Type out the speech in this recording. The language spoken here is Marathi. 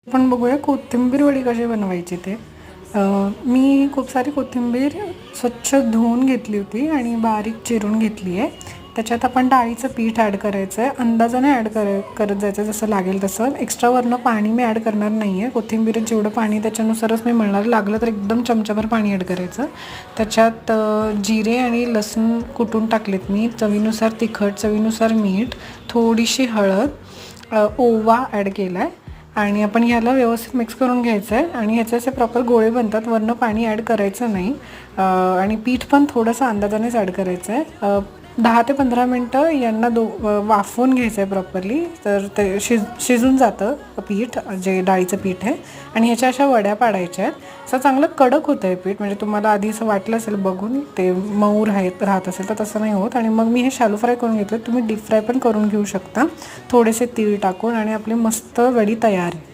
आपण बघूया कोथिंबीर वडी कशी बनवायची ते. मी खूप सारी कोथिंबीर स्वच्छ धुवून घेतली होती आणि बारीक चिरून घेतली आहे. त्याच्यात आपण डाळीचं पीठ ॲड करायचं आहे. अंदाजाने करत जायचं, जसं लागेल तसं. एक्स्ट्रा वरनं पाणी मी ॲड करणार नाही आहे. कोथिंबीरीत जेवढं पाणी त्याच्यानुसारच मी मळणार. लागलं तर एकदम चमच्याभर पाणी ॲड करायचं. त्याच्यात जिरे आणि लसूण कुटून टाकलेत मी. चवीनुसार तिखट, चवीनुसार मीठ, थोडीशी हळद, ओवा ॲड केला आहे आणि आपण ह्याला व्यवस्थित मिक्स करून घ्यायचं आहे. आणि ह्याचे असे प्रॉपर गोळे बनतात. वरनं पाणी ॲड करायचं नाही. आणि पीठ पण थोडंसं अंदाजानेच ॲड करायचं आहे. 10 ते 15 मिनटं यांना वाफवून घ्यायचं आहे प्रॉपरली. तर ते शिजून जातं पीठ, जे डाळीचं पीठ आहे. आणि ह्याच्या अशा वड्या पाडायच्या आहेत. असं चांगलं कडक होतं आहे पीठ. म्हणजे तुम्हाला आधी असं वाटलं असेल बघून ते मऊ राहत असेल, तर तसं नाही होत. आणि मग मी हे शॅलो फ्राय करून घेतलं. तुम्ही डीप फ्राय पण करून घेऊ शकता थोडेसे तीळ टाकून. आणि आपली मस्त वडी तयार आहे.